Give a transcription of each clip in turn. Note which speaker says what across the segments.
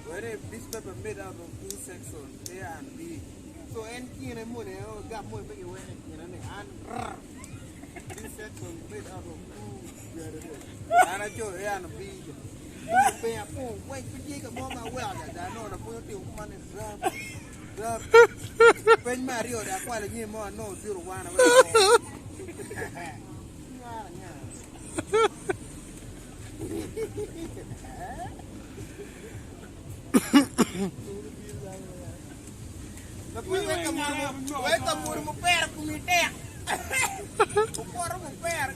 Speaker 1: where this paper made out of two sections, A and B. So any money, got more big away, and this section made out of two. And I show A and B. Pay a phone, wait for you to move my well. I know the political money is when Mario, that's why the game more no 0-1 away. Vai tomar uma pera comigo. O porro uma pera.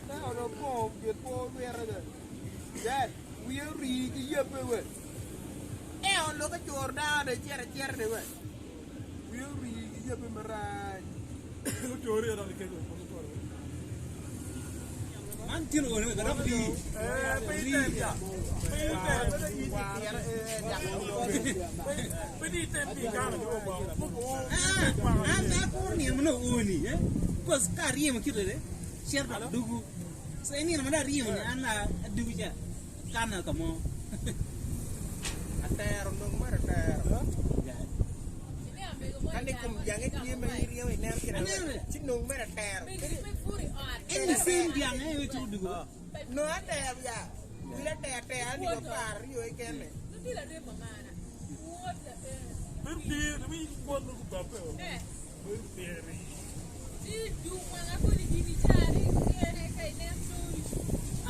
Speaker 1: Não, não pode, depois ver Dad, we are reading your paper. On look at your dad, a chair, we are reading your paper.
Speaker 2: Anjir orang itu rapi. Aku ni mana uni, kos kari macam tu deh. Siapa dugu? Saya ni mana ria mana? Anak dugu je. Kana kamu.
Speaker 1: Ater, nung mana ater? Kan dia yang itu mengirim ini kira cinung mana ater?
Speaker 2: Ini sih dia ni itu dugu.
Speaker 1: No ater ya. Bila ater ni kapar, yo ikan ni.
Speaker 3: Berdiri, tapi buat lu berapa? Berdiri.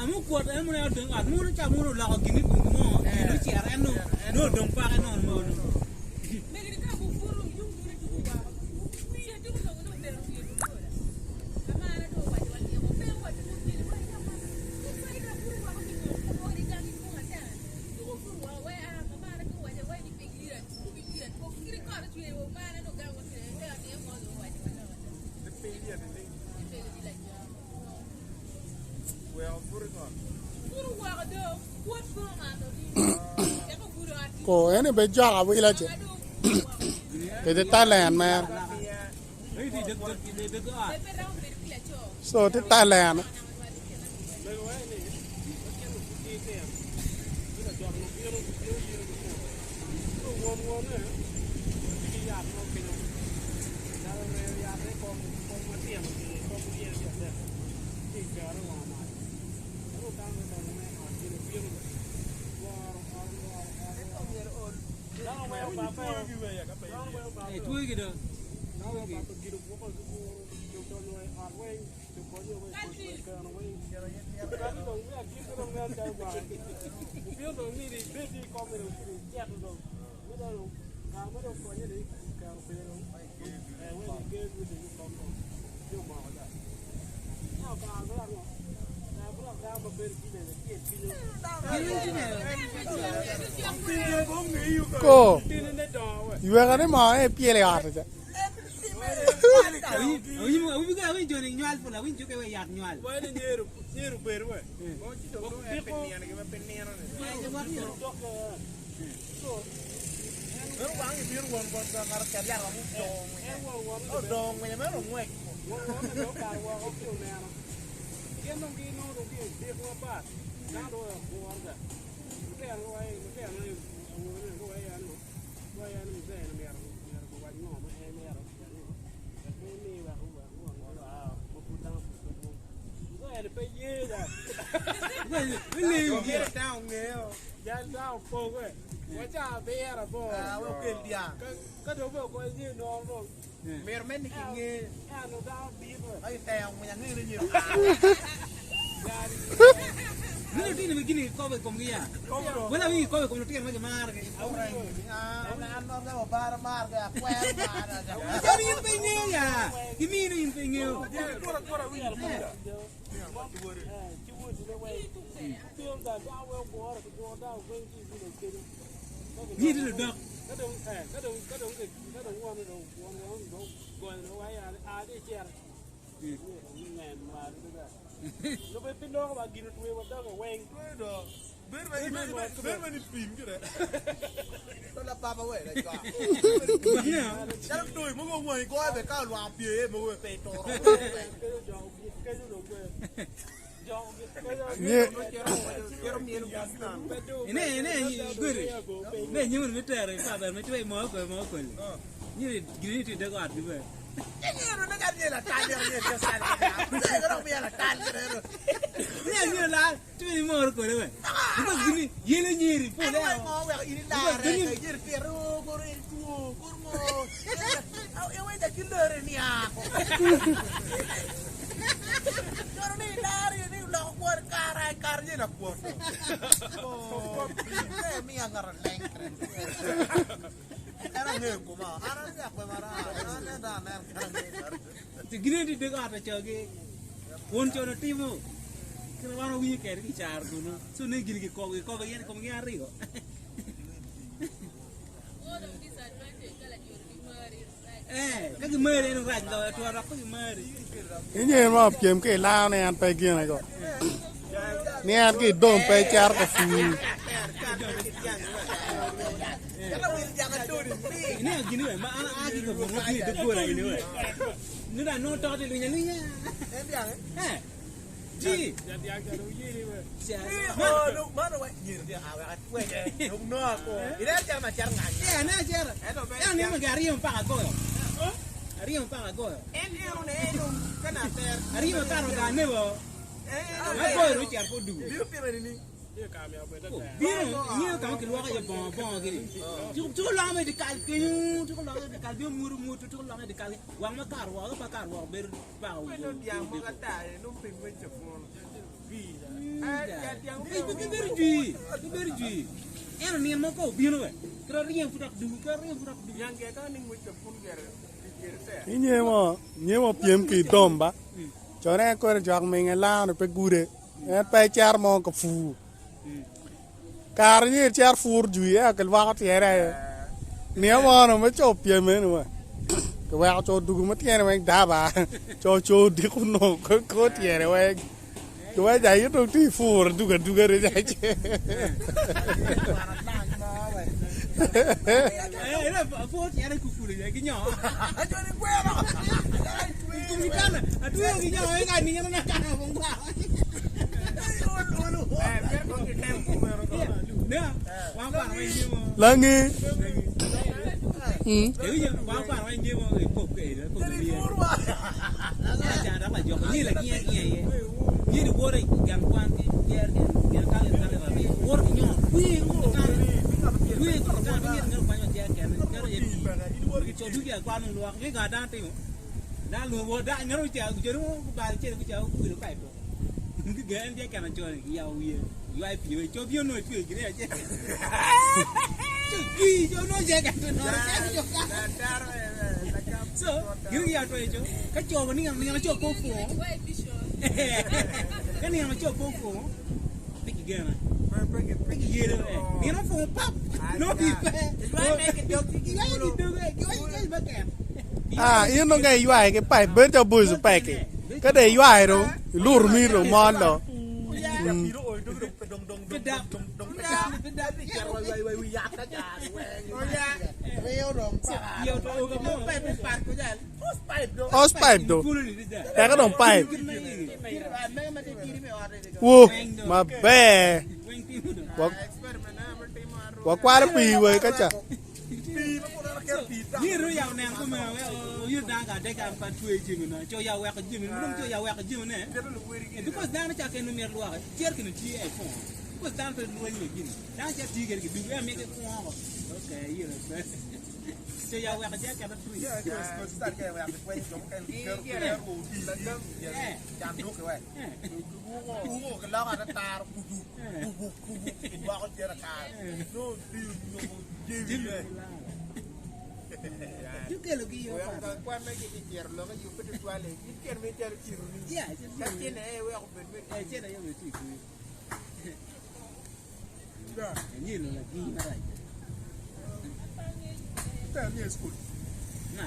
Speaker 2: Amu kuat, amu ni ada dengar, amu ni camu ni lagu gini pun mau, ni ciara no dompak no mau.
Speaker 4: Cô ấy bây giờ là chứ cái Thailand mà so cái Thailand
Speaker 2: Itu gitu.
Speaker 4: cô vừa cái đấy mà pia lại hạt rồi
Speaker 2: Ubi ka win joni nyual pula win juga we yak nyual.
Speaker 3: Wah ini nyeru beru weh. Mau cito tu penian kita penian ni. Baru bang biru wan buat karena kerja orang dong. Oh dong, macam mana muek? Dong karwa oke udah. Dia dong kino dong dia apa? Nah do keluarga. Mungkin anu ay, mungkin anu anu ay anu. Ay anu mungkin anu biar buat ngom ay biar. Ini lah Ada pergi dah.
Speaker 1: Ini dia down ni.
Speaker 3: Jangan down pun weh. Macam biar apa?
Speaker 1: Okey dia.
Speaker 3: Kan dua kau ni normal.
Speaker 1: Mermen ni kini.
Speaker 3: Anu down dia weh.
Speaker 1: Ayo tayang macam ni ni.
Speaker 2: Ni ni begini kau bekom dia. Wala ni kau bekom nanti macam mana ke?
Speaker 1: Orang ini. Anak dah bar ke kuer bar aja.
Speaker 2: Jadi yang pengen ya. Kimi ni yang pengen.
Speaker 3: Kora wih. Cuma sudah weh. Tiang dah jauh weh buat. Jauh dah weh di sini.
Speaker 2: Ni tu dah.
Speaker 3: Kadang wan ada cer. Ni men mar tu dah. Lu berpindah ke bagi nutu weh dah weng. Dah. Bermain film ke dah.
Speaker 1: Tôi là papa vậy đấy cả.
Speaker 3: Chắc tuổi mới có người coi về cao loạn phía mà người tệ to. Cái đó cái
Speaker 2: good. Then you will return, father, which way more. You need to go out the way. You laugh to more good. Because you need to get into the water, Chuggy. Won't you on a team? One of you can reach our good. So, they give you cover and come here. Cái mơ này nó rảnh rồi, thua đó có cái mơ đi.
Speaker 4: Cái gì mà kiếm cái lao này ănไป kia này có. Nè ăn cái đomไป char cái phu.
Speaker 2: Ini gini weh, mak anak lagi ke bawah ni degur lagi ni weh. Ni dah nonton tu lunya lunya. Ji.
Speaker 3: Jadi agak rugi ni weh.
Speaker 1: Lúc mana weh? Dia awak weh je. Lúc no aku. Ini aja macam ngani.
Speaker 2: Ya, na jar. Yang ni magari yang pak aku. Hari yang pak aku.
Speaker 1: Enu kan ater.
Speaker 2: Hari yang taruh kan ni bo. Aku ru jar ko du.
Speaker 1: Biru pimen ini.
Speaker 3: Dia kami apa dah.
Speaker 2: Biru, ni kamu keluar aja bong gini. Cukup lama di kal kenyu, cukup lama di kal dia muru, cukup lama di kal. Wang makar, wang ber bau.
Speaker 1: Yang mengata, numping mencefon.
Speaker 2: Itu berji. Eno ni mau kau biru weh. Kerana yang budak du.
Speaker 1: Yang kita ni mencefon ger.
Speaker 4: Ini mà kiếm cái đom ba. Cho nên coi là mình lao nó phải gure. Phải char mà cái phu. Car như char phu juy á, cái vác thì này. Nếu mà nó mới chụp tiền mấy nữa. Cái vác cho đủ mất tiền này mình đá bà. Cho đi con nó có tiền này vậy. Cái vác chạy cái tí phu rồi đủ cái chạy chứ.
Speaker 2: Là phố trẻ đây cục này cái nhỏ.
Speaker 1: Cho nên quen rồi.
Speaker 2: Cũng đi căn à, đuôi cái nhỏ ấy cái này nó cắn không qua.
Speaker 4: Là nghe.
Speaker 2: Nếu như báo phản anh như mà cục kể đó, cục gì chả đó là giọt như là nghe như được vô đây gần quan cái cái là bị vô cái nhỏ quy cái cái nó bao nhiêu cái cái chỗ đứng kia quan luôn cái gà đan tiêu đan luôn vô đan nó chèo chơi đúng bà chơi cái chèo quy được phải cái ghế anh chơi cái nó chơi giàu gì vậy phải cho biết nói chuyện cái này chứ Ghi cho nó dễ gạt nó so gini ya tuh itu kan coba nih yang coba koko kan yang coba koko pergi gana pergi gila ni orang phone pap no pipe
Speaker 4: yên nó ngay vài cái bài bên cho bùi rồi bài cái đấy vài rồi lùr mi rồi mòn đó Ospipe do. Cái đồng pipe. Wow, mà bè. Quả qua nó pì với cái chả.
Speaker 2: Ni ru yang nang ko ma yu dang ga de ga pa tuwe jimi na cho ya wa ka jimi no cho ya wa ka jimi ne because dan cha ke no mer lo cher ke no ti e fon because dan pe lo ni gini dan cha ti ge du ya me ke ko okay you know cho ya wa ka ja ka tuwe
Speaker 1: ya ko start ke wa ko ni jom kan ke ru ti la dam ya jam du ke wa ku ke la ga ta ku ba ko jera ka no ti no jimi
Speaker 2: Yo que lo que yo
Speaker 1: cuando hay que quiero lo que yo puedo tuale y quiero meter tiro ni
Speaker 2: ya
Speaker 1: tiene we ko ben ben
Speaker 2: tiene yo me tiku ni lo la ki na
Speaker 1: ta mi school
Speaker 2: na